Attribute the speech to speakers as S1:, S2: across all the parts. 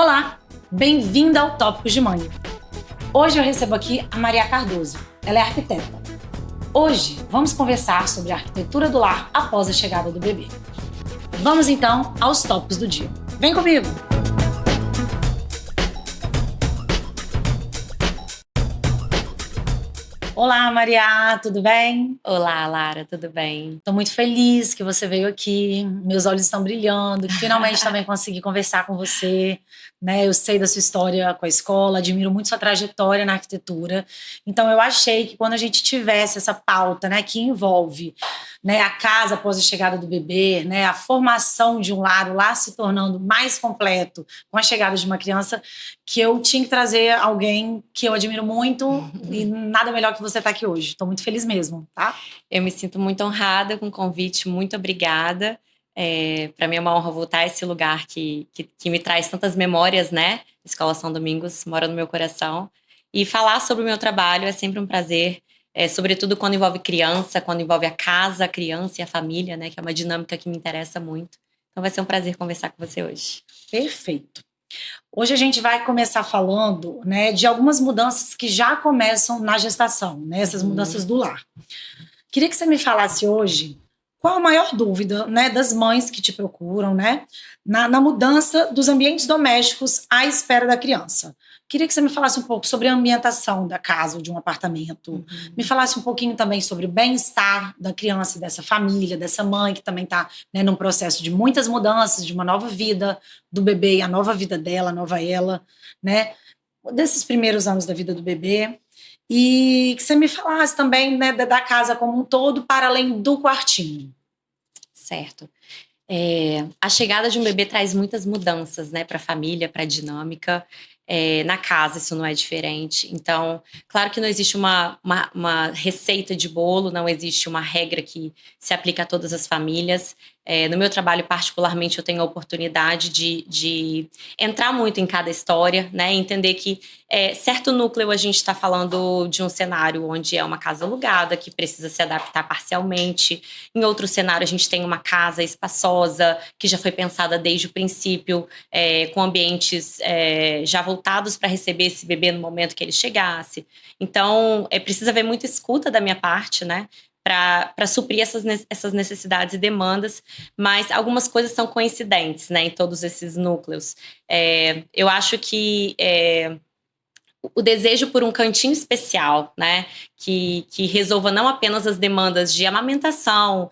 S1: Olá, bem-vinda ao Tópicos de Mãe. Hoje eu recebo aqui a Maria Cardoso, ela é arquiteta. Hoje vamos conversar sobre a arquitetura do lar após a chegada do bebê. Vamos então aos tópicos do dia. Vem comigo! Olá, Maria, tudo bem?
S2: Olá, Lara, tudo bem?
S1: Estou muito feliz que você veio aqui, meus olhos estão brilhando, que finalmente também consegui conversar com você, né? Eu sei da sua história com a escola, admiro muito sua trajetória na arquitetura, então eu achei que quando a gente tivesse essa pauta, né, que envolve, né, a casa após a chegada do bebê, né, a formação de um lar, o lar se tornando mais completo com a chegada de uma criança, que eu tinha que trazer alguém que eu admiro muito e nada melhor que você estar aqui hoje. Estou muito feliz mesmo, tá?
S2: Eu me sinto muito honrada com o convite, muito obrigada. Para mim é uma honra voltar a esse lugar que me traz tantas memórias, né? Escola São Domingos mora no meu coração. E falar sobre o meu trabalho é sempre um prazer, sobretudo quando envolve criança, quando envolve a casa, a criança e a família, né? Que é uma dinâmica que me interessa muito. Então vai ser um prazer conversar com você hoje.
S1: Perfeito. Hoje a gente vai começar falando, né, de algumas mudanças que já começam na gestação, né, essas mudanças do lar. Queria que você me falasse hoje qual a maior dúvida, né, das mães que te procuram, né, na mudança dos ambientes domésticos à espera da criança. Queria que você me falasse um pouco sobre a ambientação da casa ou de um apartamento. Me falasse um pouquinho também sobre o bem-estar da criança e dessa família, dessa mãe que também está, né, num processo de muitas mudanças, de uma nova vida do bebê e a nova vida dela, a nova ela, né? Desses primeiros anos da vida do bebê. E que você me falasse também, né, da casa como um todo, para além do quartinho.
S2: Certo. A chegada de um bebê traz muitas mudanças, né, para a família, para a dinâmica. Na casa isso não é diferente. Então, claro que não existe uma receita de bolo, não existe uma regra que se aplica a todas as famílias. No meu trabalho, particularmente, eu tenho a oportunidade de entrar muito em cada história, né? Entender que certo núcleo a gente está falando de um cenário onde é uma casa alugada, que precisa se adaptar parcialmente. Em outro cenário, a gente tem uma casa espaçosa, que já foi pensada desde o princípio, com ambientes já voltados para receber esse bebê no momento que ele chegasse. Então, precisa haver muita escuta da minha parte, né? Para suprir essas necessidades e demandas, mas algumas coisas são coincidentes, né, em todos esses núcleos. Eu acho que o desejo por um cantinho especial, né, que resolva não apenas as demandas de amamentação,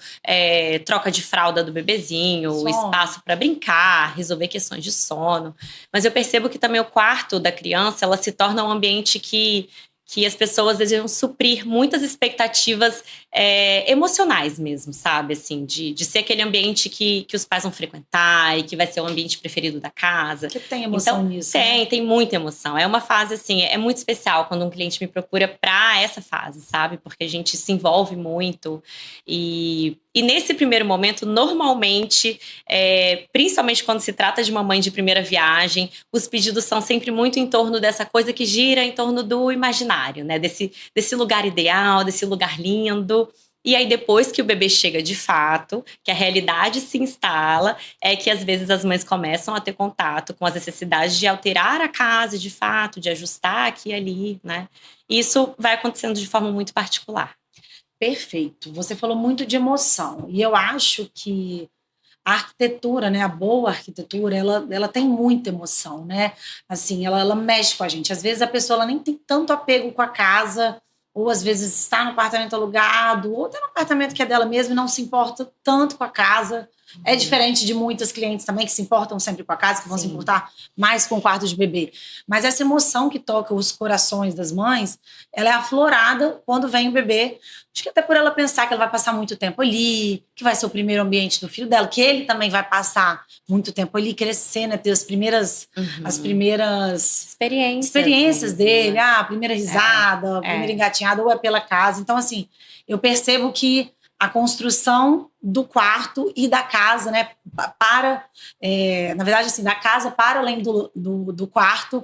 S2: troca de fralda do bebezinho,
S1: Sono.
S2: Espaço para brincar, resolver questões de sono, mas eu percebo que também o quarto da criança, ela se torna um ambiente que as pessoas desejam suprir muitas expectativas emocionais mesmo, sabe? Assim, de ser aquele ambiente que os pais vão frequentar e que vai ser o ambiente preferido da casa.
S1: Que tem emoção
S2: então,
S1: nisso.
S2: Tem muita emoção. É uma fase, assim, é muito especial quando um cliente me procura para essa fase, sabe? Porque a gente se envolve muito e nesse primeiro momento, normalmente, principalmente quando se trata de uma mãe de primeira viagem, os pedidos são sempre muito em torno dessa coisa que gira em torno do imaginário, né? Desse lugar ideal, desse lugar lindo. E aí, depois que o bebê chega de fato, que a realidade se instala, é que às vezes as mães começam a ter contato com as necessidades de alterar a casa de fato, de ajustar aqui e ali, né? Isso vai acontecendo de forma muito particular.
S1: Perfeito. Você falou muito de emoção. E eu acho que a arquitetura, né, a boa arquitetura, ela tem muita emoção, né? Assim, ela mexe com a gente. Às vezes a pessoa ela nem tem tanto apego com a casa, ou às vezes está no apartamento alugado, ou está no apartamento que é dela mesma e não se importa tanto com a casa. É diferente de muitas clientes também que se importam sempre com a casa, que vão se importar mais com o quarto de bebê. Mas essa emoção que toca os corações das mães, ela é aflorada quando vem o bebê. Acho que até por ela pensar que ela vai passar muito tempo ali, que vai ser o primeiro ambiente do filho dela, que ele também vai passar muito tempo ali, crescer, né? Ter as primeiras experiências dele,
S2: né?
S1: a primeira risada, a primeira engatinhada, ou é pela casa. Então, assim, eu percebo que a construção do quarto e da casa, né, na verdade, assim, da casa para além do quarto,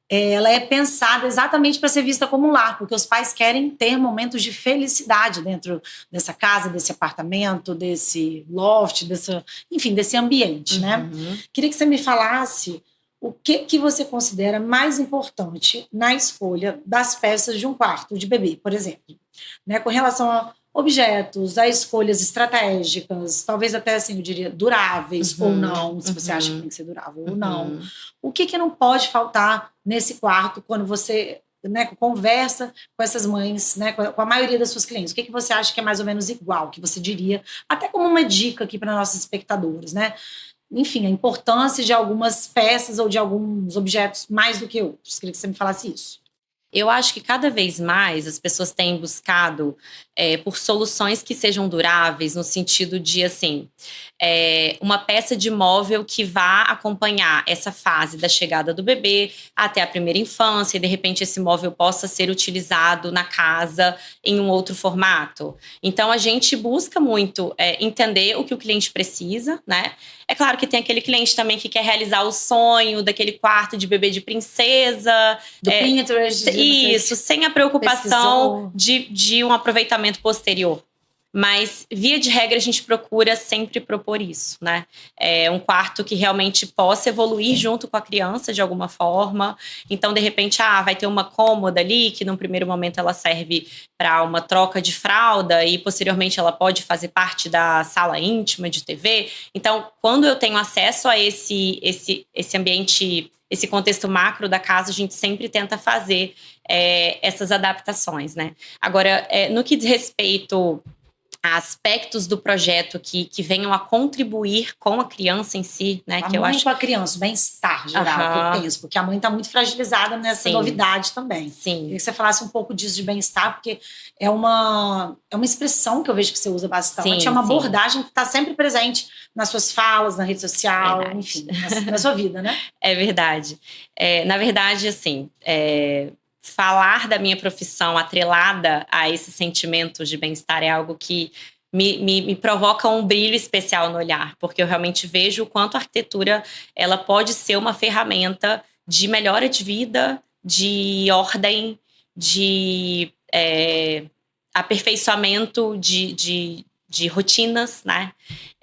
S1: ela é pensada exatamente para ser vista como um lar, porque os pais querem ter momentos de felicidade dentro dessa casa, desse apartamento, desse loft, desse ambiente, né? Queria que você me falasse o que você considera mais importante na escolha das peças de um quarto de bebê, por exemplo, né? Com relação a objetos, a escolhas estratégicas, talvez até assim, eu diria, duráveis ou não, se você acha que tem que ser durável ou não. O que não pode faltar nesse quarto quando você, né, conversa com essas mães, né, com a maioria das suas clientes? O que você acha que é mais ou menos igual, que você diria, até como uma dica aqui para nossos espectadores, né? Enfim, a importância de algumas peças ou de alguns objetos mais do que outros. Queria que você me falasse isso.
S2: Eu acho que cada vez mais as pessoas têm buscado por soluções que sejam duráveis, no sentido de, assim, uma peça de móvel que vá acompanhar essa fase da chegada do bebê até a primeira infância, e de repente esse móvel possa ser utilizado na casa em um outro formato. Então a gente busca muito entender o que o cliente precisa, né? É claro que tem aquele cliente também que quer realizar o sonho daquele quarto de bebê de princesa.
S1: Do Pinterest.
S2: Isso, sem a preocupação de um aproveitamento posterior. Mas, via de regra, a gente procura sempre propor isso, né? Um quarto que realmente possa evoluir junto com a criança de alguma forma. Então, de repente, vai ter uma cômoda ali, que num primeiro momento ela serve para uma troca de fralda e posteriormente ela pode fazer parte da sala íntima de TV. Então, quando eu tenho acesso a esse ambiente, esse contexto macro da casa, a gente sempre tenta fazer essas adaptações, né? Agora, no que diz respeito a aspectos do projeto que venham a contribuir com a criança em si, né?
S1: Que eu acho com a criança, o bem-estar geral, que eu penso, porque a mãe está muito fragilizada nessa novidade também.
S2: Sim.
S1: Queria que você falasse um pouco disso de bem-estar, porque é uma expressão que eu vejo que você usa bastante, é uma abordagem que está sempre presente nas suas falas, na rede social, enfim, na sua vida, né?
S2: É verdade. Na verdade, assim, falar da minha profissão atrelada a esses sentimentos de bem-estar é algo que me provoca um brilho especial no olhar, porque eu realmente vejo o quanto a arquitetura ela pode ser uma ferramenta de melhora de vida, de ordem, de aperfeiçoamento de rotinas, né?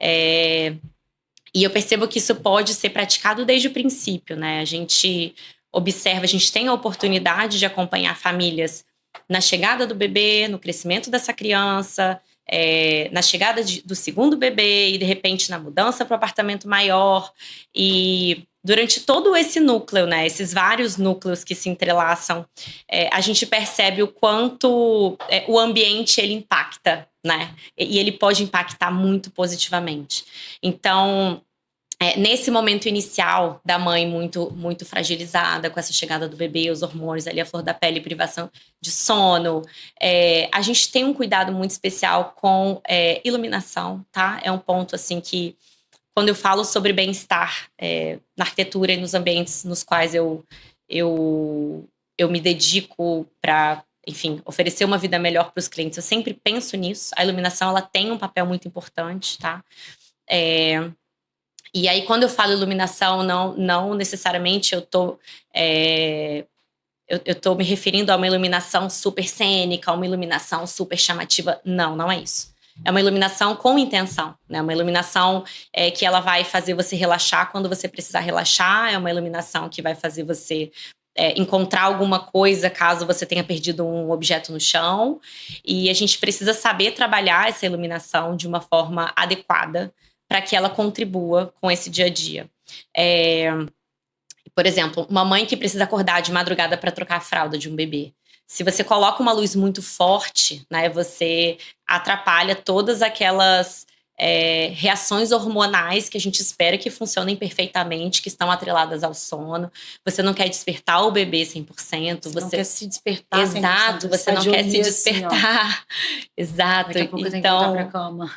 S2: E eu percebo que isso pode ser praticado desde o princípio, né? A gente observa, a gente tem a oportunidade de acompanhar famílias na chegada do bebê, no crescimento dessa criança, na chegada do segundo bebê e, de repente, na mudança para o apartamento maior. E durante todo esse núcleo, né, esses vários núcleos que se entrelaçam, a gente percebe o quanto o ambiente ele impacta, né? E ele pode impactar muito positivamente. Então, nesse momento inicial da mãe muito, muito fragilizada com essa chegada do bebê, os hormônios ali, a flor da pele, privação de sono, a gente tem um cuidado muito especial com iluminação, tá? É um ponto, assim, que quando eu falo sobre bem-estar na arquitetura e nos ambientes nos quais eu me dedico para, enfim, oferecer uma vida melhor para os clientes, eu sempre penso nisso. A iluminação, ela tem um papel muito importante, tá? E aí, quando eu falo iluminação, não necessariamente eu tô me referindo a uma iluminação super cênica, a uma iluminação super chamativa. Não é isso. É uma iluminação com intenção, né? Uma iluminação que ela vai fazer você relaxar quando você precisar relaxar. É uma iluminação que vai fazer você encontrar alguma coisa caso você tenha perdido um objeto no chão. E a gente precisa saber trabalhar essa iluminação de uma forma adequada para que ela contribua com esse dia a dia. Por exemplo, uma mãe que precisa acordar de madrugada para trocar a fralda de um bebê. Se você coloca uma luz muito forte, né, você atrapalha todas aquelas reações hormonais que a gente espera que funcionem perfeitamente, que estão atreladas ao sono. Você não quer despertar o bebê 100%.
S1: Você não quer se despertar 100%.
S2: Exato, você não quer se despertar. Exato.
S1: Daqui a pouco eu tenho que voltar pra cama.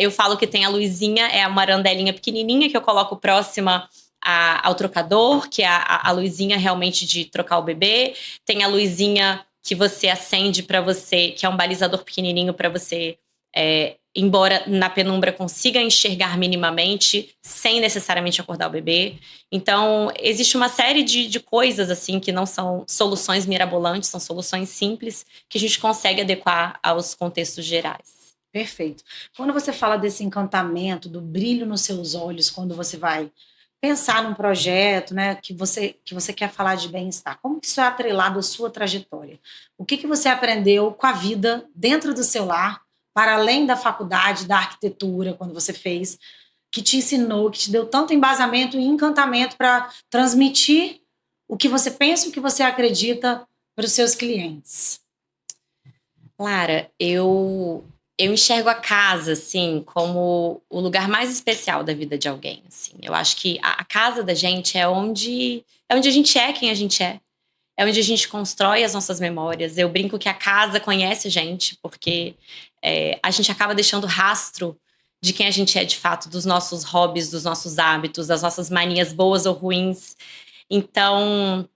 S2: Eu falo que tem a luzinha, é uma arandelinha pequenininha que eu coloco próxima ao trocador, que é a luzinha realmente de trocar o bebê. Tem a luzinha que você acende para você, que é um balizador pequenininho para você, embora na penumbra consiga enxergar minimamente, sem necessariamente acordar o bebê. Então, existe uma série de coisas assim que não são soluções mirabolantes, são soluções simples que a gente consegue adequar aos contextos gerais.
S1: Perfeito. Quando você fala desse encantamento, do brilho nos seus olhos, quando você vai pensar num projeto, né, que você quer falar de bem-estar, como que isso é atrelado à sua trajetória? O que você aprendeu com a vida dentro do seu lar, para além da faculdade, da arquitetura, quando você fez, que te ensinou, que te deu tanto embasamento e encantamento para transmitir o que você pensa, o que você acredita para os seus clientes?
S2: Lara, eu enxergo a casa, assim, como o lugar mais especial da vida de alguém, assim. Eu acho que a casa da gente é onde a gente é quem a gente é. É onde a gente constrói as nossas memórias. Eu brinco que a casa conhece a gente, porque a gente acaba deixando rastro de quem a gente é de fato, dos nossos hobbies, dos nossos hábitos, das nossas manias boas ou ruins. Então,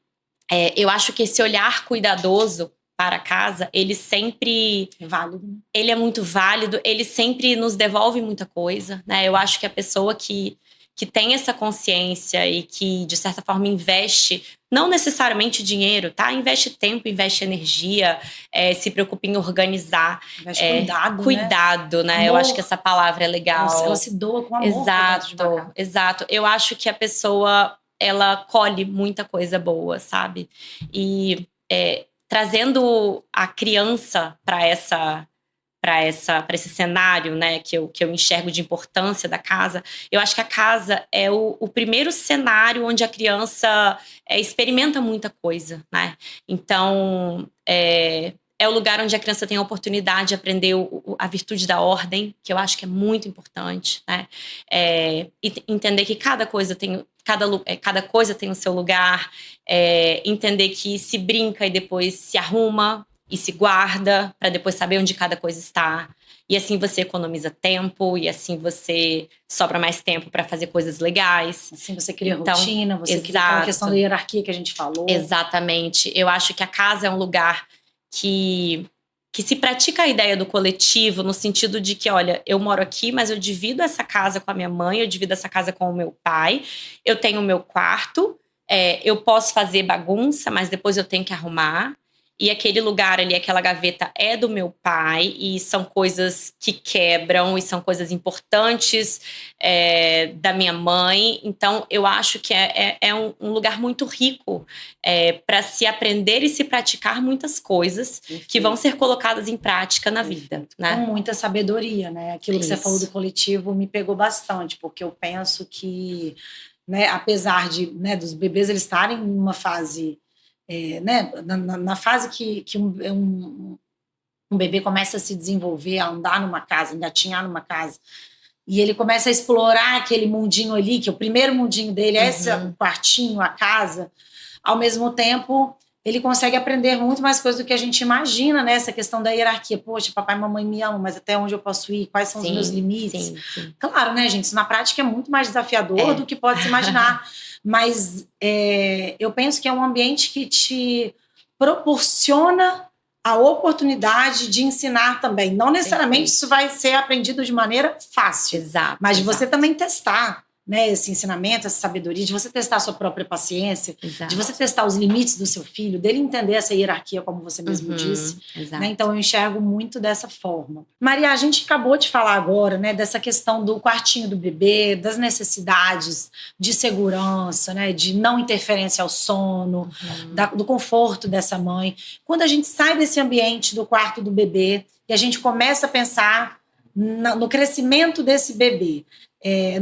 S2: eu acho que esse olhar cuidadoso para a casa,
S1: É válido, né?
S2: ele é muito válido, ele sempre nos devolve muita coisa, né? Eu acho que a pessoa que tem essa consciência e que, de certa forma, investe, não necessariamente dinheiro, tá? Investe tempo, investe energia, se preocupa em organizar.
S1: Investe cuidado, né?
S2: Cuidado, né? Eu acho que essa palavra é legal.
S1: Ela se doa com amor pra dentro de uma casa.
S2: Exato. Eu acho que a pessoa, ela colhe muita coisa boa, sabe? E trazendo a criança para esse cenário, né, que eu enxergo de importância da casa, eu acho que a casa é o primeiro cenário onde a criança experimenta muita coisa, né? Então, é o lugar onde a criança tem a oportunidade de aprender a virtude da ordem, que eu acho que é muito importante, né? E entender que cada coisa tem o seu lugar, entender que se brinca e depois se arruma e se guarda para depois saber onde cada coisa está. E assim você economiza tempo, e assim você sobra mais tempo para fazer coisas legais.
S1: Assim você cria rotina, você cria aquela questão da hierarquia que a gente falou.
S2: Exatamente. Eu acho que a casa é um lugar que se pratica a ideia do coletivo, no sentido de que, olha, eu moro aqui, mas eu divido essa casa com a minha mãe, eu divido essa casa com o meu pai, eu tenho o meu quarto, eu posso fazer bagunça, mas depois eu tenho que arrumar. E aquele lugar ali, aquela gaveta é do meu pai, e são coisas que quebram, e são coisas importantes da minha mãe. Então, eu acho que é um lugar muito rico para se aprender e se praticar muitas coisas que vão ser colocadas em prática na vida, né?
S1: Com muita sabedoria, né? Aquilo que você falou do coletivo me pegou bastante, porque eu penso que, né, apesar dos bebês eles estarem numa fase... né, na fase que um bebê começa a se desenvolver, a andar numa casa, engatinhar numa casa, e ele começa a explorar aquele mundinho ali, que o primeiro mundinho dele é esse quartinho, a casa, ao mesmo tempo ele consegue aprender muito mais coisas do que a gente imagina, né? Essa questão da hierarquia. Poxa, papai e mamãe me amam, mas até onde eu posso ir? Quais são os meus limites? Sim. Claro, né, gente? Isso na prática é muito mais desafiador do que pode se imaginar. Mas eu penso que é um ambiente que te proporciona a oportunidade de ensinar também. Não necessariamente isso vai ser aprendido de maneira fácil.
S2: Exato.
S1: Mas de você também testar, né, esse ensinamento, essa sabedoria, de você testar a sua própria paciência, de você testar os limites do seu filho, dele entender essa hierarquia, como você mesmo disse. Né? Então, eu enxergo muito dessa forma. Maria, a gente acabou de falar agora, né, dessa questão do quartinho do bebê, das necessidades de segurança, né, de não interferência ao sono, do conforto dessa mãe. Quando a gente sai desse ambiente do quarto do bebê e a gente começa a pensar no crescimento desse bebê,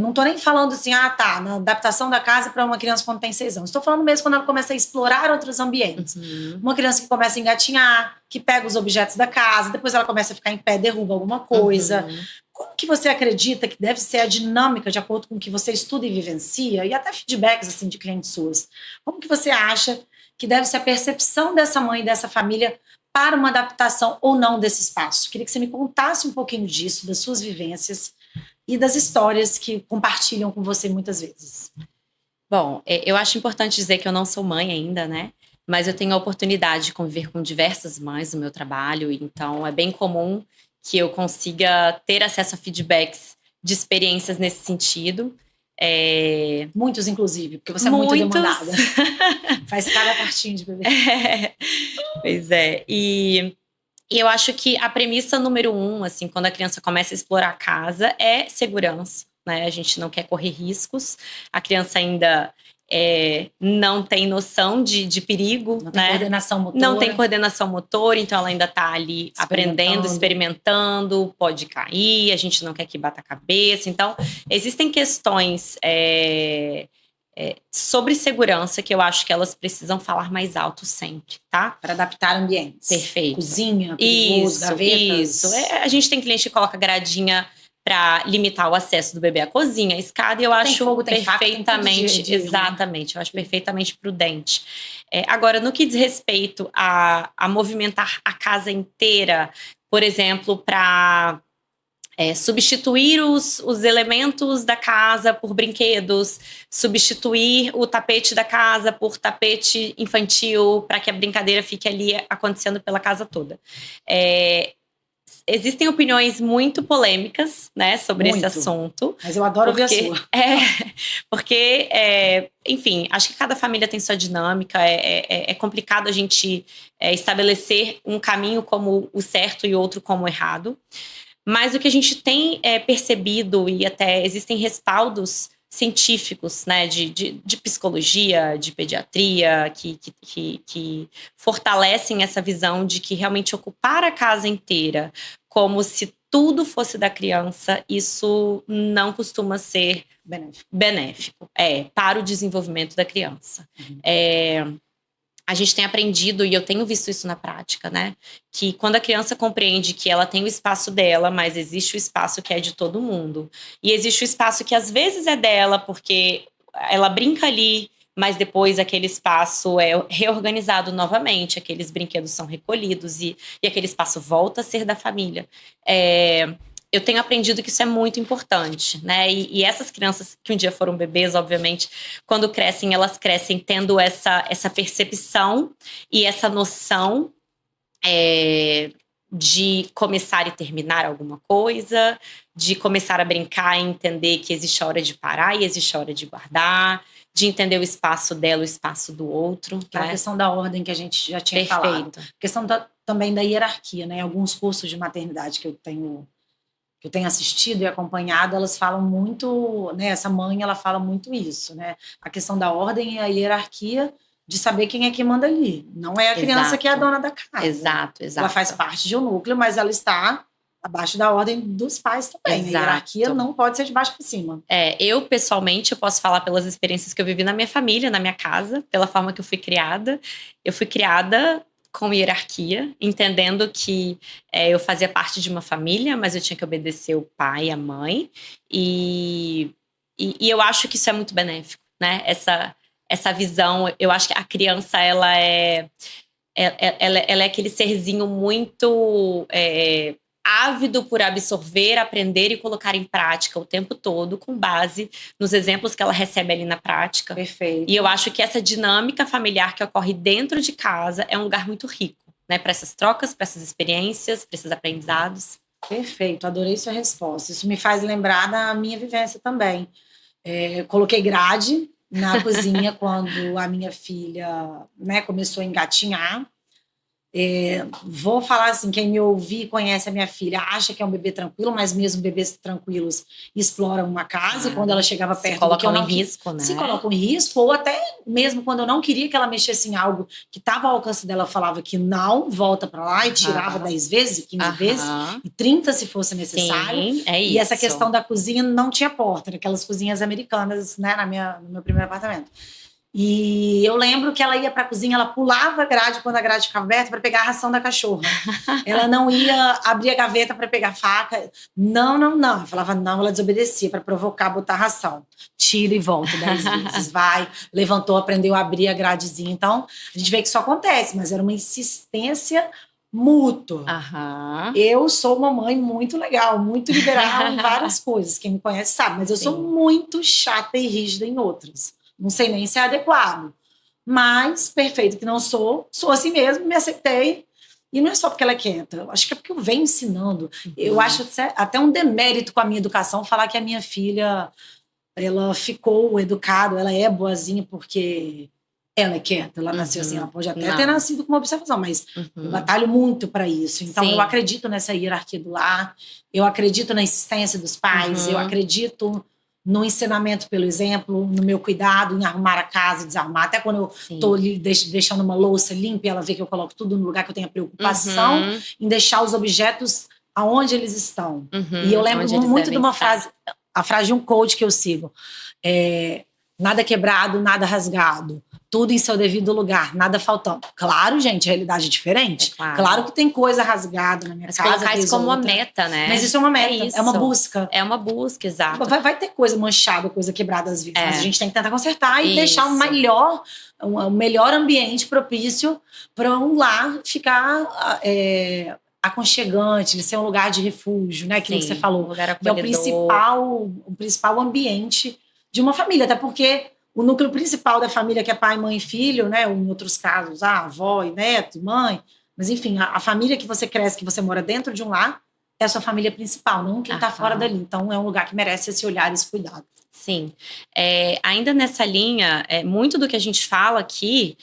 S1: não estou nem falando assim, na adaptação da casa para uma criança quando tem 6 anos. Estou falando mesmo quando ela começa a explorar outros ambientes. Uma criança que começa a engatinhar, que pega os objetos da casa, depois ela começa a ficar em pé, derruba alguma coisa. Como que você acredita que deve ser a dinâmica de acordo com o que você estuda e vivencia, e até feedbacks assim, de clientes suas? Como que você acha que deve ser a percepção dessa mãe e dessa família para uma adaptação ou não desse espaço? Queria que você me contasse um pouquinho disso, das suas vivências e das histórias que compartilham com você muitas vezes.
S2: Bom, eu acho importante dizer que eu não sou mãe ainda, né? Mas eu tenho a oportunidade de conviver com diversas mães no meu trabalho, então é bem comum que eu consiga ter acesso a feedbacks de experiências nesse sentido.
S1: Muitos, inclusive, porque você é muito demandada. Faz cada quartinho de bebê.
S2: Pois é. E eu acho que a premissa número 1, assim, quando a criança começa a explorar a casa, é segurança, né? A gente não quer correr riscos. A criança ainda não tem noção de perigo,
S1: Não tem
S2: né?
S1: coordenação motora.
S2: Não tem coordenação motora, então ela ainda está ali aprendendo, experimentando, pode cair, a gente não quer que bata a cabeça. Então, existem questões sobre segurança que eu acho que elas precisam falar mais alto sempre, tá?
S1: Para adaptar ambientes.
S2: Perfeito.
S1: Cozinha, perigoso, gavetas.
S2: Isso. A gente tem cliente que coloca gradinha para limitar o acesso do bebê à cozinha, à escada, e eu acho
S1: fogo,
S2: perfeitamente, exatamente, eu acho perfeitamente prudente. Agora, no que diz respeito a movimentar a casa inteira, por exemplo, para substituir os elementos da casa por brinquedos, substituir o tapete da casa por tapete infantil, para que a brincadeira fique ali acontecendo pela casa toda. Existem opiniões muito polêmicas, né, sobre esse assunto.
S1: Mas eu adoro ouvir a sua.
S2: Porque, enfim, acho que cada família tem sua dinâmica. É complicado a gente estabelecer um caminho como o certo e outro como o errado. Mas o que a gente tem percebido, e até existem respaldos científicos, né, de psicologia, de pediatria, que fortalecem essa visão de que realmente ocupar a casa inteira como se tudo fosse da criança, isso não costuma ser benéfico para o desenvolvimento da criança. A gente tem aprendido, e eu tenho visto isso na prática, né? Que quando a criança compreende que ela tem o espaço dela, mas existe o espaço que é de todo mundo. E existe o espaço que às vezes é dela, porque ela brinca ali, mas depois aquele espaço é reorganizado novamente, aqueles brinquedos são recolhidos e aquele espaço volta a ser da família. Eu tenho aprendido que isso é muito importante, né? E essas crianças que um dia foram bebês, obviamente, quando crescem, elas crescem tendo essa percepção e essa noção de começar e terminar alguma coisa, de começar a brincar e entender que existe a hora de parar e existe a hora de guardar, de entender o espaço dela, o espaço do outro.
S1: Que é a questão da ordem que a gente já tinha falado. A questão também da hierarquia, né? Alguns cursos de maternidade que eu tenho assistido e acompanhado, elas falam muito, né? Essa mãe, ela fala muito isso, né? A questão da ordem e a hierarquia de saber quem é que manda ali. Não é a criança que é a dona da casa.
S2: Exato.
S1: Ela faz parte de um núcleo, mas ela está abaixo da ordem dos pais também.
S2: Exato.
S1: A hierarquia não pode ser de baixo para cima.
S2: Eu, pessoalmente, eu posso falar pelas experiências que eu vivi na minha família, na minha casa, pela forma que eu fui criada. Eu fui criada com hierarquia, entendendo que eu fazia parte de uma família, mas eu tinha que obedecer o pai e a mãe. E eu acho que isso é muito benéfico, né? Essa visão, eu acho que a criança, ela é aquele serzinho muito ávido por absorver, aprender e colocar em prática o tempo todo, com base nos exemplos que ela recebe ali na prática.
S1: Perfeito.
S2: E eu acho que essa dinâmica familiar que ocorre dentro de casa é um lugar muito rico, né? Para essas trocas, para essas experiências, para esses aprendizados.
S1: Perfeito, adorei sua resposta. Isso me faz lembrar da minha vivência também. Coloquei grade na cozinha quando a minha filha, né, começou a engatinhar. Vou falar assim, quem me ouvir conhece a minha filha, acha que é um bebê tranquilo, mas mesmo bebês tranquilos exploram uma casa, e quando ela chegava perto do que eu não
S2: em risco, né?
S1: Se colocam em risco, ou até mesmo quando eu não queria que ela mexesse em algo que estava ao alcance dela, eu falava que não, volta para lá, e tirava 10 vezes, 15 vezes, e 30 se fosse necessário.
S2: Sim, é isso.
S1: E essa questão da cozinha não tinha porta, naquelas cozinhas americanas, né, no meu primeiro apartamento. E eu lembro que ela ia para a cozinha, ela pulava a grade quando a grade ficava aberta para pegar a ração da cachorra. Ela não ia abrir a gaveta para pegar a faca. Não. Eu falava não, ela desobedecia para provocar, botar a ração. Tira e volta 10 vezes. Vai, levantou, aprendeu a abrir a gradezinha. Então, a gente vê que isso acontece, mas era uma insistência mútua. Eu sou uma mãe muito legal, muito liberal em várias coisas. Quem me conhece sabe, mas eu sou muito chata e rígida em outras. Não sei nem se é adequado. Mas, perfeito que não sou assim mesmo, me aceitei. E não é só porque ela é quieta. Acho que é porque eu venho ensinando. Eu acho até um demérito com a minha educação falar que a minha filha, ela ficou educada, ela é boazinha porque ela é quieta. Ela nasceu assim, ela pode até ter nascido com uma observação, mas eu batalho muito para isso. Então, eu acredito nessa hierarquia do lar, eu acredito na insistência dos pais, eu acredito no ensinamento pelo exemplo, no meu cuidado em arrumar a casa e desarrumar. Até quando eu estou deixando uma louça limpa, ela vê que eu coloco tudo no lugar que eu tenho a preocupação em deixar os objetos aonde eles estão. E eu lembro muito de uma frase, a frase de um coach que eu sigo. Nada quebrado, nada rasgado. Tudo em seu devido lugar, nada faltando. Claro, gente, a realidade é diferente. Claro que tem coisa rasgada na minha casa.
S2: Colocar isso como uma meta, né?
S1: Mas isso é uma meta, é uma busca.
S2: É uma busca, exato.
S1: Vai ter coisa manchada, coisa quebrada às vezes. Mas a gente tem que tentar consertar e deixar um melhor ambiente propício para um lar ficar aconchegante, ele ser um lugar de refúgio, né? Aquilo que você falou.
S2: Lugar
S1: é o principal ambiente de uma família, até porque o núcleo principal da família, que é pai, mãe e filho, né? Ou em outros casos, avó e neto e mãe. Mas, enfim, a família que você cresce, que você mora dentro de um lar, é a sua família principal, não quem está fora dali. Então, é um lugar que merece esse olhar, esse cuidado.
S2: Sim. Ainda nessa linha, muito do que a gente fala aqui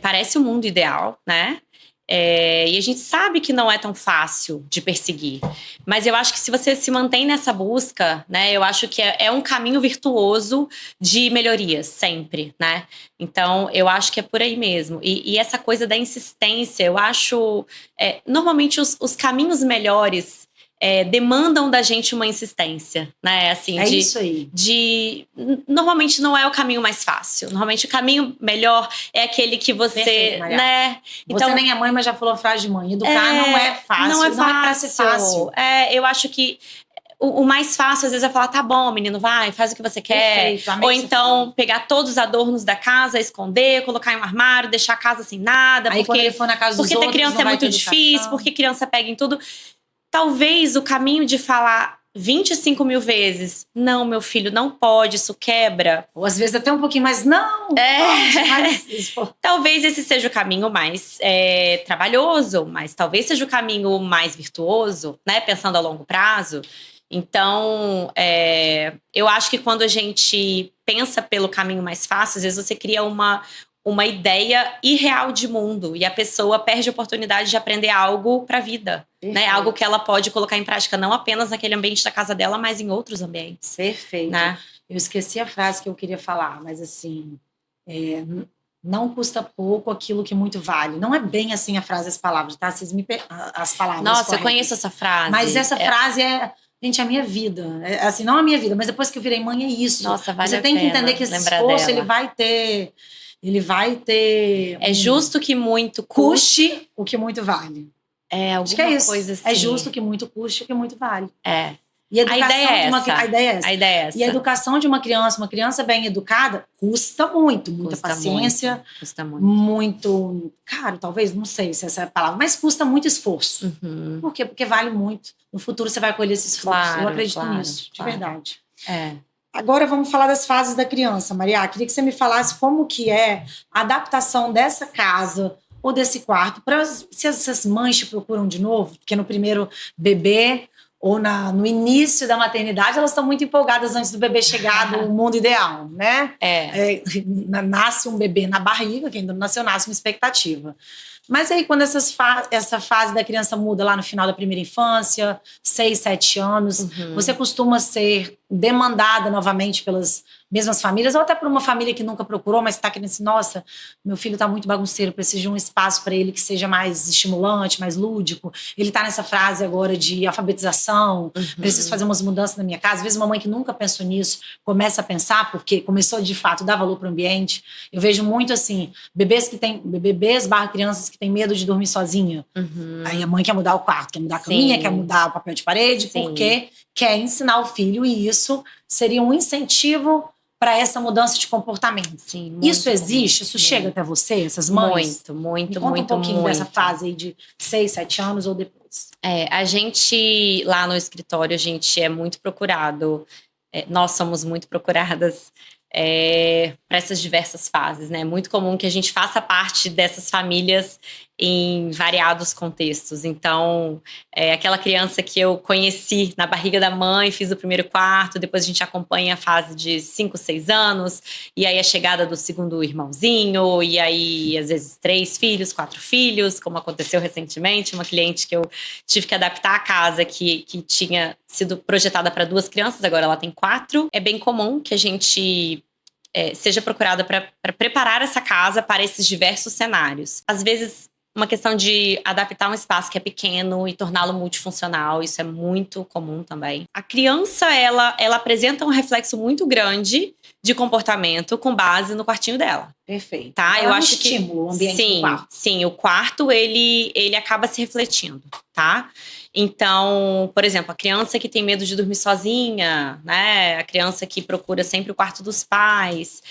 S2: parece o mundo ideal, né? E a gente sabe que não é tão fácil de perseguir. Mas eu acho que se você se mantém nessa busca, né? Eu acho que é um caminho virtuoso de melhorias, sempre, né? Então, eu acho que é por aí mesmo. E essa coisa da insistência, eu acho... normalmente, os caminhos melhores demandam da gente uma insistência, né? Assim,
S1: isso aí.
S2: Normalmente não é o caminho mais fácil. Normalmente o caminho melhor é aquele que você,
S1: perfeito,
S2: né?
S1: Então, você nem é mãe, mas já falou a frase de mãe. Educar não é fácil.
S2: Não é
S1: pra ser fácil.
S2: Eu acho que o mais fácil, às vezes, é falar, tá bom, menino, vai, faz o que você quer.
S1: Perfeito,
S2: ou então, pegar todos os adornos da casa, esconder, colocar em um armário, deixar a casa sem nada.
S1: Aí, quando ele for na casa dos outros,
S2: ter criança é muito difícil, porque criança pega em tudo. Talvez o caminho de falar 25 mil vezes, não, meu filho, não pode, isso quebra.
S1: Ou às vezes até um pouquinho mais, não, pode, mas...
S2: Talvez esse seja o caminho mais trabalhoso, mas talvez seja o caminho mais virtuoso, né? Pensando a longo prazo. Então, eu acho que quando a gente pensa pelo caminho mais fácil, às vezes você cria uma ideia irreal de mundo e a pessoa perde a oportunidade de aprender algo para a vida, né? Algo que ela pode colocar em prática não apenas naquele ambiente da casa dela, mas em outros ambientes.
S1: Perfeito.
S2: Né?
S1: Eu esqueci a frase que eu queria falar, mas assim, não custa pouco aquilo que muito vale. Não é bem assim a frase, as palavras, tá? As palavras.
S2: Nossa,
S1: corretas.
S2: Eu conheço essa frase.
S1: Mas essa frase gente, a minha vida. Assim, não a minha vida, mas depois que eu virei mãe é isso.
S2: Nossa, vale
S1: Você
S2: a
S1: tem
S2: pena
S1: que entender que esse esforço ele vai ter.
S2: É justo que muito
S1: custe o que muito vale.
S2: Acho que é isso. Coisa assim.
S1: É justo que muito custe o que muito vale.
S2: E a ideia é essa.
S1: A ideia é essa. E a educação de uma criança bem educada, custa muito. Muita paciência.
S2: Custa muito.
S1: Muito caro, talvez, não sei se essa é a palavra, mas custa muito esforço. Por quê? Porque vale muito. No futuro você vai colher esse esforço.
S2: Claro,
S1: eu acredito nisso, de verdade.
S2: Agora
S1: vamos falar das fases da criança, Maria. Queria que você me falasse como que é a adaptação dessa casa ou desse quarto. Se essas mães te procuram de novo, porque no primeiro bebê ou no início da maternidade, elas estão muito empolgadas antes do bebê chegar do mundo ideal, né? Nasce um bebê na barriga, que ainda não nasceu, nasce uma expectativa. Mas aí, quando essa fase da criança muda lá no final da primeira infância, 6, 7 anos, você costuma ser demandada novamente pelas mesmas famílias, ou até por uma família que nunca procurou, mas está querendo assim, nossa, meu filho está muito bagunceiro, preciso de um espaço para ele que seja mais estimulante, mais lúdico. Ele está nessa fase agora de alfabetização, preciso fazer umas mudanças na minha casa. Às vezes uma mãe que nunca pensou nisso começa a pensar, porque começou de fato a dar valor para o ambiente. Eu vejo muito assim, bebês/crianças que têm medo de dormir sozinha. Aí a mãe quer mudar o quarto, quer mudar a caminha, quer mudar o papel de parede, porque quer ensinar o filho, e isso seria um incentivo para essa mudança de comportamento. Isso existe? Isso chega até você, essas mães?
S2: Muito.
S1: Conta um pouquinho dessa fase aí de 6, 7 anos ou depois.
S2: A gente, lá no escritório, a gente é muito procurado. Nós somos muito procuradas para essas diversas fases, né? É muito comum que a gente faça parte dessas famílias em variados contextos. Então, aquela criança que eu conheci na barriga da mãe, fiz o primeiro quarto, depois a gente acompanha a fase de 5, 6 anos, e aí a chegada do segundo irmãozinho, e aí às vezes 3 filhos, 4 filhos, como aconteceu recentemente, uma cliente que eu tive que adaptar a casa que tinha sido projetada para 2 crianças, agora ela tem 4. É bem comum que a gente seja procurada para preparar essa casa para esses diversos cenários. Às vezes, uma questão de adaptar um espaço que é pequeno e torná-lo multifuncional, isso é muito comum também. A criança, ela apresenta um reflexo muito grande de comportamento com base no quartinho dela.
S1: Perfeito.
S2: Tá?
S1: Então,
S2: Eu acho que
S1: estímulo, o ambiente do quarto.
S2: Sim, o quarto ele acaba se refletindo, tá? Então, por exemplo, a criança que tem medo de dormir sozinha, né? A criança que procura sempre o quarto dos pais.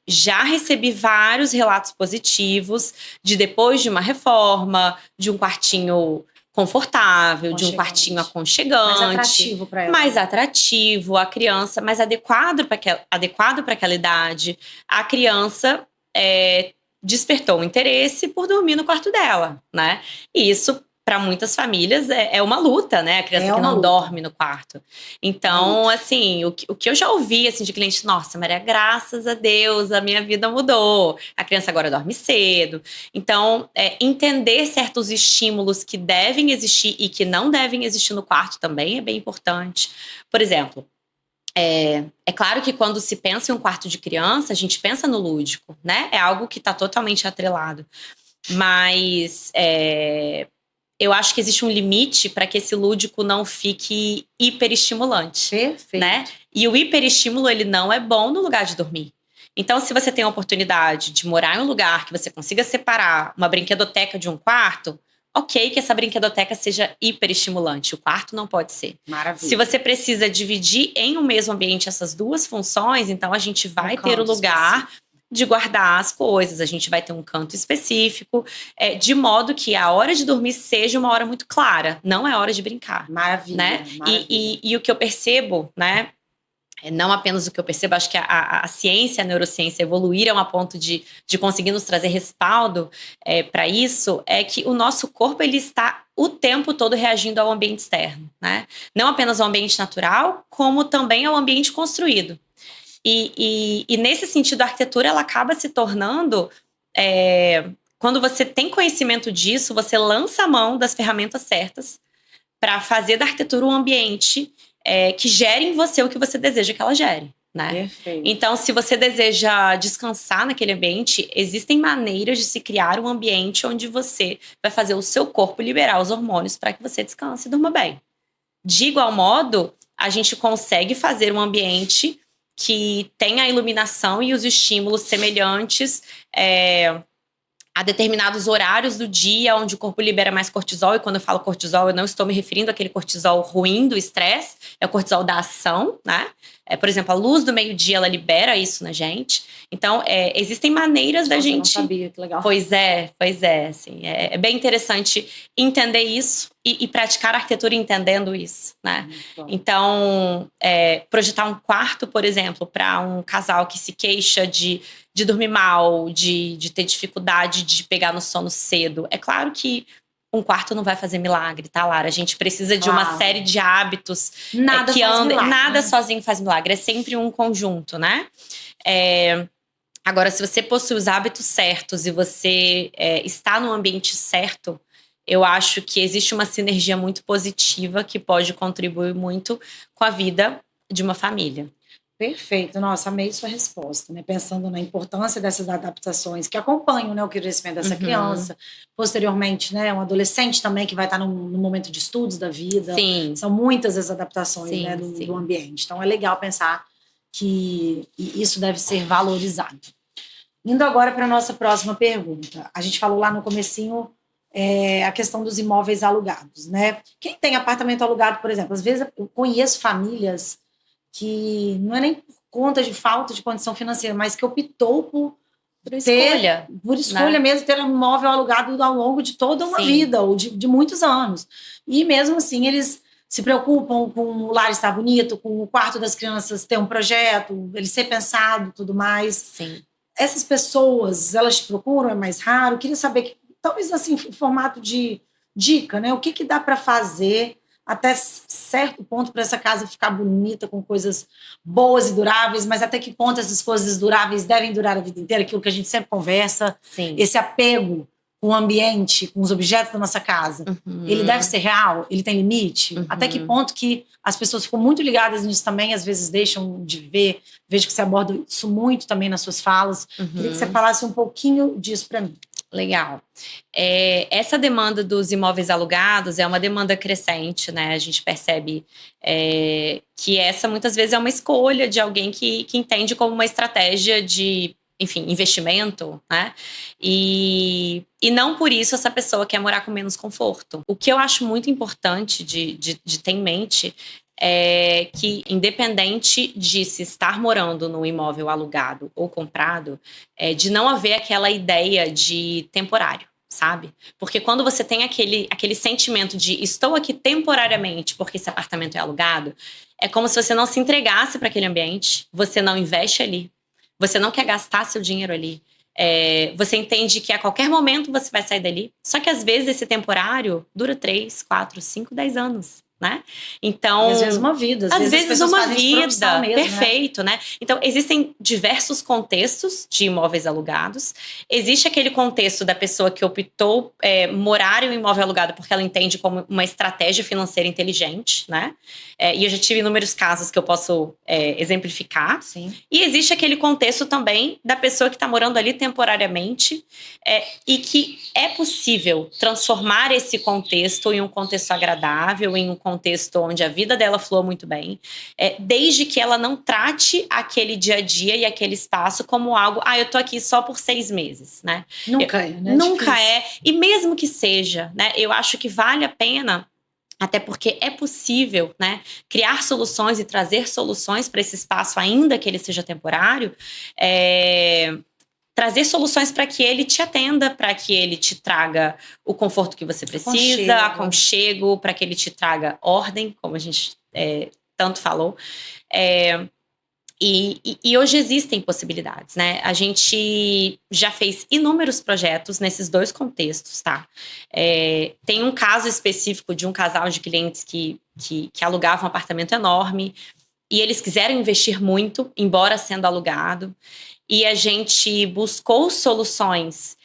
S2: Já recebi vários relatos positivos de depois de uma reforma, de um quartinho confortável, de um quartinho aconchegante.
S1: Mais atrativo para ela.
S2: Mais atrativo, a criança mais adequado para aquela idade. A criança despertou o interesse por dormir no quarto dela, né? E isso, para muitas famílias, é uma luta, né? A criança que não dorme no quarto. Então, assim, o que eu já ouvi assim, de cliente, nossa, Maria, graças a Deus, a minha vida mudou. A criança agora dorme cedo. Então, entender certos estímulos que devem existir e que não devem existir no quarto também é bem importante. Por exemplo, é claro que quando se pensa em um quarto de criança, a gente pensa no lúdico, né? É algo que está totalmente atrelado. Mas eu acho que existe um limite para que esse lúdico não fique hiperestimulante.
S1: Perfeito.
S2: Né? E o hiperestímulo, ele não é bom no lugar de dormir. Então, se você tem a oportunidade de morar em um lugar que você consiga separar uma brinquedoteca de um quarto, ok que essa brinquedoteca seja hiperestimulante. O quarto não pode ser.
S1: Maravilha.
S2: Se você precisa dividir em um mesmo ambiente essas duas funções, então a gente vai ter o lugar de guardar as coisas, a gente vai ter um canto específico, de modo que a hora de dormir seja uma hora muito clara, não é hora de brincar.
S1: Maravilha.
S2: Né?
S1: Maravilha.
S2: E o que eu percebo, né? Não apenas o que eu percebo, acho que a ciência, a neurociência evoluíram a ponto de conseguir nos trazer respaldo para isso, é que o nosso corpo ele está o tempo todo reagindo ao ambiente externo, né? Não apenas ao ambiente natural, como também ao ambiente construído. E nesse sentido, a arquitetura ela acaba se tornando, quando você tem conhecimento disso, você lança a mão das ferramentas certas para fazer da arquitetura um ambiente que gere em você o que você deseja que ela gere. Né?
S1: Perfeito.
S2: Então, se você deseja descansar naquele ambiente, existem maneiras de se criar um ambiente onde você vai fazer o seu corpo liberar os hormônios para que você descanse e durma bem. De igual modo, a gente consegue fazer um ambiente que tenha a iluminação e os estímulos semelhantes a determinados horários do dia onde o corpo libera mais cortisol. E quando eu falo cortisol, eu não estou me referindo àquele cortisol ruim do estresse, é o cortisol da ação, né? Por exemplo, a luz do meio-dia, ela libera isso na gente. Então, existem maneiras da gente...
S1: Eu não sabia, que legal.
S2: Pois é, assim, é bem interessante entender isso e praticar a arquitetura entendendo isso, né? Então, projetar um quarto, por exemplo, para um casal que se queixa de dormir mal, de ter dificuldade de pegar no sono cedo. É claro que um quarto não vai fazer milagre, tá, Lara? A gente precisa de uma série de hábitos que andem. Nada sozinho faz milagre, é sempre um conjunto, né? Agora, se você possui os hábitos certos e você está no ambiente certo, eu acho que existe uma sinergia muito positiva que pode contribuir muito com a vida de uma família.
S1: Perfeito. Nossa, amei sua resposta, né? Pensando na importância dessas adaptações que acompanham, né, o crescimento dessa criança. Posteriormente, né, um adolescente também que vai estar no momento de estudos da vida.
S2: Sim.
S1: São muitas as adaptações, né, do ambiente. Então, é legal pensar que isso deve ser valorizado. Indo agora para a nossa próxima pergunta. A gente falou lá no comecinho a questão dos imóveis alugados, né? Quem tem apartamento alugado, por exemplo, às vezes eu conheço famílias que não é nem por conta de falta de condição financeira, mas que optou por escolha mesmo, ter um imóvel alugado ao longo de toda uma vida, ou de muitos anos. E mesmo assim, eles se preocupam com o lar estar bonito, com o quarto das crianças ter um projeto, ele ser pensado, tudo mais.
S2: Sim.
S1: essas pessoas, elas te procuram, é mais raro? Eu queria saber, talvez assim, em formato de dica, né? O que dá para fazer até certo ponto para essa casa ficar bonita, com coisas boas e duráveis, mas até que ponto essas coisas duráveis devem durar a vida inteira, aquilo que a gente sempre conversa,
S2: Sim.
S1: esse apego com o ambiente, com os objetos da nossa casa, ele deve ser real? Ele tem limite? Até que ponto que as pessoas ficam muito ligadas nisso também, às vezes deixam de ver, vejo que você aborda isso muito também nas suas falas. Queria que você falasse um pouquinho disso para mim.
S2: Legal. Essa demanda dos imóveis alugados é uma demanda crescente, né? A gente percebe que essa muitas vezes é uma escolha de alguém que entende como uma estratégia de, enfim, investimento, né? E não por isso essa pessoa quer morar com menos conforto. O que eu acho muito importante de ter em mente é que, independente de se estar morando num imóvel alugado ou comprado, de não haver aquela ideia de temporário, sabe? Porque quando você tem aquele sentimento de estou aqui temporariamente porque esse apartamento é alugado, é como se você não se entregasse para aquele ambiente, você não investe ali, você não quer gastar seu dinheiro ali. Você entende que a qualquer momento você vai sair dali, só que às vezes esse temporário dura 3, 4, 5, 10 anos. Né? Então,
S1: e às vezes uma vida,
S2: às vezes uma vida,
S1: mesmo,
S2: perfeito, né? Então, existem diversos contextos de imóveis alugados. Existe aquele contexto da pessoa que optou morar em um imóvel alugado porque ela entende como uma estratégia financeira inteligente, né? E eu já tive inúmeros casos que eu posso exemplificar.
S1: Sim.
S2: E existe aquele contexto também da pessoa que está morando ali temporariamente e que é possível transformar esse contexto em um contexto agradável, em um contexto onde a vida dela flua muito bem, desde que ela não trate aquele dia a dia e aquele espaço como algo, eu tô aqui só por 6 meses, né?
S1: Nunca é, né?
S2: Nunca é. E mesmo que seja, né? Eu acho que vale a pena, até porque é possível, né, criar soluções e trazer soluções para esse espaço, ainda que ele seja temporário, trazer soluções para que ele te atenda, para que ele te traga o conforto que você precisa, aconchego, para que ele te traga ordem, como a gente tanto falou. E hoje existem possibilidades, né? A gente já fez inúmeros projetos nesses dois contextos, tá? Tem um caso específico de um casal de clientes que alugava um apartamento enorme e eles quiseram investir muito, embora sendo alugado. E a gente buscou soluções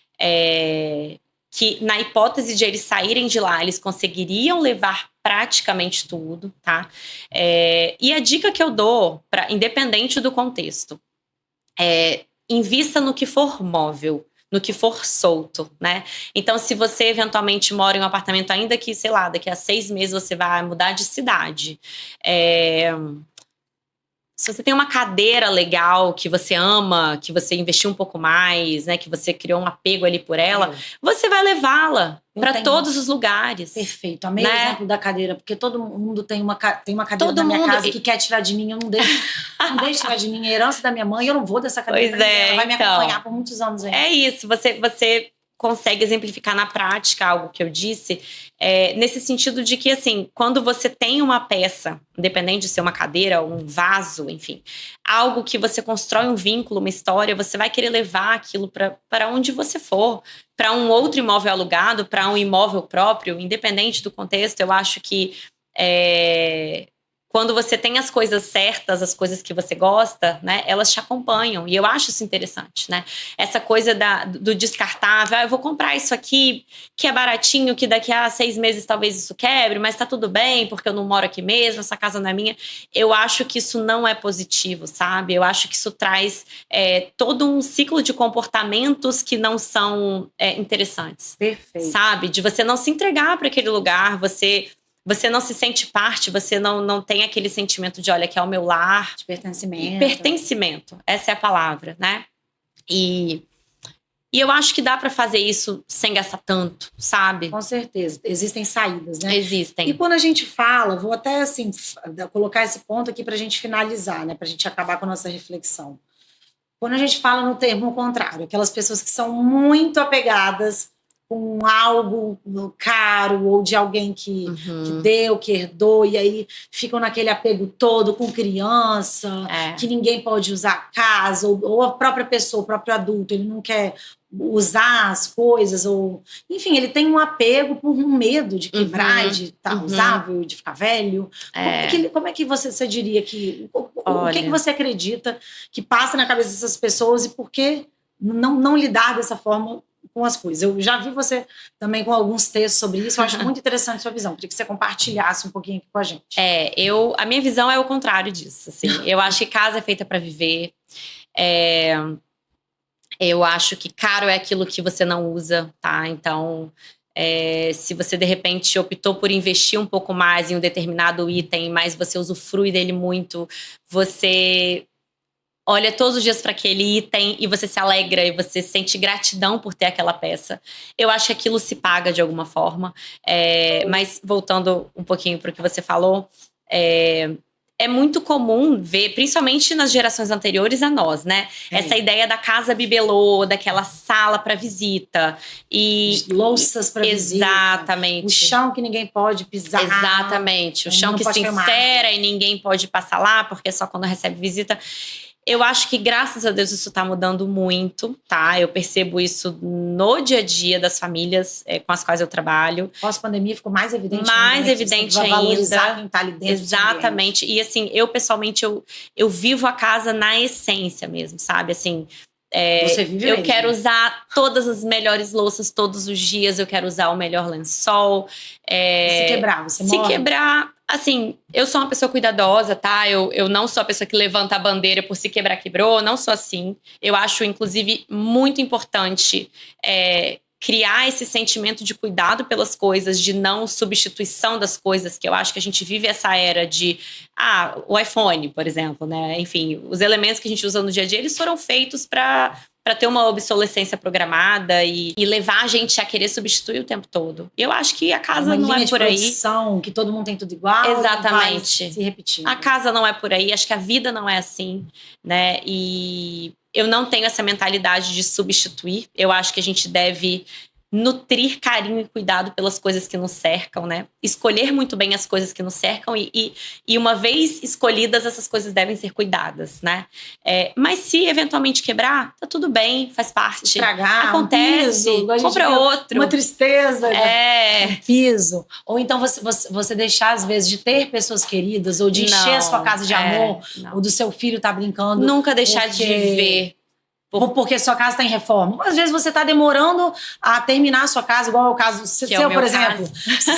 S2: que, na hipótese de eles saírem de lá, eles conseguiriam levar praticamente tudo, tá? E a dica que eu dou, independente do contexto, invista no que for móvel, no que for solto, né? Então, se você eventualmente mora em um apartamento, ainda que, sei lá, daqui a 6 meses você vai mudar de cidade, se você tem uma cadeira legal que você ama, que você investiu um pouco mais, né, que você criou um apego ali por ela, você vai levá-la para todos os lugares.
S1: Perfeito. Amei o exemplo da cadeira, porque todo mundo tem uma cadeira na minha casa que quer tirar de mim, eu não deixo, não deixo tirar de mim. A herança da minha mãe, eu não vou dessa cadeira. Ela vai me acompanhar por muitos anos ainda.
S2: É isso, você consegue exemplificar na prática algo que eu disse, nesse sentido de que, assim, quando você tem uma peça, independente de ser uma cadeira ou um vaso, enfim, algo que você constrói um vínculo, uma história, você vai querer levar aquilo para onde você for, para um outro imóvel alugado, para um imóvel próprio, independente do contexto. Eu acho que quando você tem as coisas certas, as coisas que você gosta, né, elas te acompanham. E eu acho isso interessante, né? Essa coisa do descartável. Eu vou comprar isso aqui, que é baratinho, que daqui a 6 meses talvez isso quebre, mas tá tudo bem, porque eu não moro aqui mesmo, essa casa não é minha. Eu acho que isso não é positivo, sabe? Eu acho que isso traz todo um ciclo de comportamentos que não são interessantes.
S1: Perfeito.
S2: Sabe? De você não se entregar para aquele lugar, você não se sente parte, você não tem aquele sentimento de, olha, que é o meu lar.
S1: De pertencimento.
S2: Pertencimento, essa é a palavra, né? E eu acho que dá para fazer isso sem gastar tanto, sabe?
S1: Com certeza. Existem saídas, né?
S2: Existem.
S1: E quando a gente fala, vou até assim colocar esse ponto aqui para a gente finalizar, né? Para a gente acabar com a nossa reflexão. Quando a gente fala no termo contrário, aquelas pessoas que são muito apegadas com algo caro ou de alguém que deu, que herdou, e aí ficam naquele apego todo com criança, que ninguém pode usar a casa, ou a própria pessoa, o próprio adulto, ele não quer usar as coisas, ou enfim, ele tem um apego por um medo de quebrar, de estar usável, de ficar velho. Como é que você diria que o que você acredita que passa na cabeça dessas pessoas e por que não lidar dessa forma com as coisas? Eu já vi você também com alguns textos sobre isso, eu acho muito interessante a sua visão. Queria que você compartilhasse um pouquinho aqui com a gente.
S2: A minha visão é o contrário disso, assim. Eu acho que casa é feita para viver. Eu acho que caro é aquilo que você não usa, tá? Então, se você de repente optou por investir um pouco mais em um determinado item, mas você usufrui dele muito, você olha todos os dias para aquele item e você se alegra e você sente gratidão por ter aquela peça. Eu acho que aquilo se paga de alguma forma. Mas voltando um pouquinho para o que você falou, é muito comum ver, principalmente nas gerações anteriores a nós, né? Essa ideia da casa bibelô, daquela sala para visita. E
S1: louças para visita.
S2: Exatamente.
S1: O chão que ninguém pode pisar.
S2: Exatamente. O chão que se encera e ninguém pode passar lá, porque é só quando recebe visita. Eu acho que, graças a Deus, isso está mudando muito, tá? Eu percebo isso no dia a dia das famílias com as quais eu trabalho.
S1: Pós-pandemia ficou mais evidente
S2: mais evidente ainda.
S1: Valorizar quem tá ali dentro.
S2: Exatamente. E assim, eu pessoalmente, eu vivo a casa na essência mesmo, sabe? Assim,
S1: você vive
S2: eu
S1: mesmo.
S2: quero usar todas as melhores louças todos os dias, eu quero usar o melhor lençol.
S1: Se quebrar, você morre?
S2: Se quebrar, assim, eu sou uma pessoa cuidadosa, tá? Eu não sou a pessoa que levanta a bandeira por se quebrar, quebrou, não sou assim. Eu acho, inclusive, muito importante criar esse sentimento de cuidado pelas coisas, de não substituição das coisas, que eu acho que a gente vive essa era de o iPhone, por exemplo, né? Enfim, os elementos que a gente usa no dia a dia, eles foram feitos para ter uma obsolescência programada e levar a gente a querer substituir o tempo todo. Eu acho que a casa não é por aí.
S1: Produção, que todo mundo tem tudo igual.
S2: Exatamente.
S1: Se repetindo.
S2: A casa não é por aí. Acho que a vida não é assim, né? E eu não tenho essa mentalidade de substituir. Eu acho que a gente deve nutrir carinho e cuidado pelas coisas que nos cercam, né? Escolher muito bem as coisas que nos cercam e uma vez escolhidas, essas coisas devem ser cuidadas, né? Mas se eventualmente quebrar, tá tudo bem, faz parte.
S1: Estragar,
S2: acontece, compra outro.
S1: Uma tristeza,
S2: um
S1: piso. Ou então você deixar, às vezes, de ter pessoas queridas ou de encher a sua casa de amor, ou do seu filho tá brincando.
S2: Nunca deixar de viver.
S1: Porque sua casa está em reforma. Às vezes você está demorando a terminar a sua casa, igual é o caso seu, por exemplo.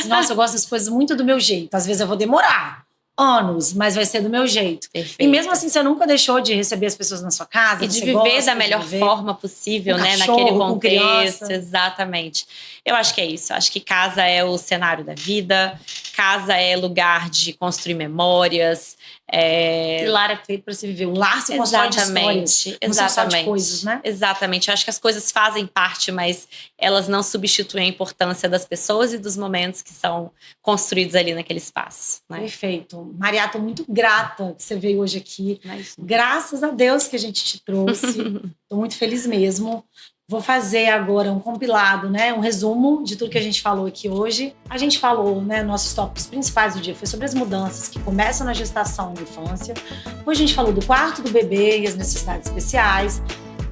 S1: Nossa, eu gosto das coisas muito do meu jeito. Às vezes eu vou demorar anos, mas vai ser do meu jeito.
S2: Perfeito.
S1: E mesmo assim, você nunca deixou de receber as pessoas na sua casa.
S2: E de viver da melhor forma possível, né? Naquele contexto. Exatamente. Eu acho que é isso. Eu acho que casa é o cenário da vida. Casa é lugar de construir memórias.
S1: E lar é feito para se viver. O lar se constrói de histórias. Não são só de coisas, né?
S2: Exatamente. Eu acho que as coisas fazem parte, mas elas não substituem a importância das pessoas e dos momentos que são construídos ali naquele espaço, né?
S1: Perfeito. Maria, estou muito grata que você veio hoje aqui. Graças a Deus que a gente te trouxe. Estou muito feliz mesmo. Vou fazer agora um compilado, né, um resumo de tudo que a gente falou aqui hoje. A gente falou, né, nossos tópicos principais do dia foi sobre as mudanças que começam na gestação e na infância. Depois a gente falou do quarto do bebê e as necessidades especiais.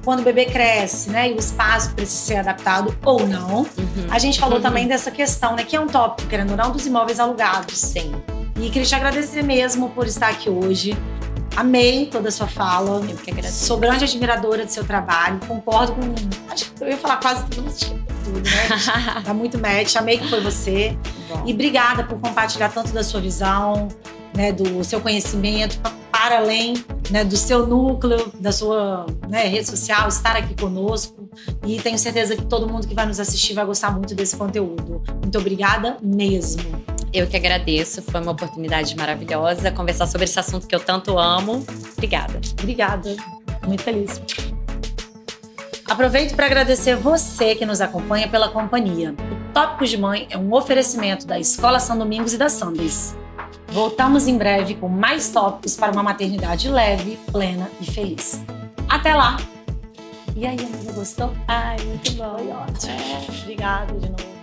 S1: Quando o bebê cresce, né, e o espaço precisa ser adaptado ou não. A gente falou também dessa questão, né, que é um tópico, querendo ou não, dos imóveis alugados.
S2: Sim.
S1: E queria te agradecer mesmo por estar aqui hoje. Amei toda a sua fala.
S2: Eu que agradeço.
S1: Sou grande admiradora do seu trabalho. Concordo com... Acho que eu ia falar quase tudo, mas acho que é tudo, né? Tá muito match. Amei que foi você.
S2: Bom.
S1: E obrigada por compartilhar tanto da sua visão, né, do seu conhecimento, para além, né, do seu núcleo, da sua, né, rede social, estar aqui conosco. E tenho certeza que todo mundo que vai nos assistir vai gostar muito desse conteúdo. Muito obrigada mesmo.
S2: Eu que agradeço, foi uma oportunidade maravilhosa conversar sobre esse assunto que eu tanto amo. Obrigada.
S1: Obrigada, muito feliz. Aproveito para agradecer você que nos acompanha pela companhia. O Tópicos de Mãe é um oferecimento da Escola São Domingos e da Sundays. Voltamos em breve com mais tópicos para uma maternidade leve, plena e feliz. Até lá!
S2: E aí, amiga, gostou?
S1: Ai, muito bom. Foi ótimo. Obrigada de novo.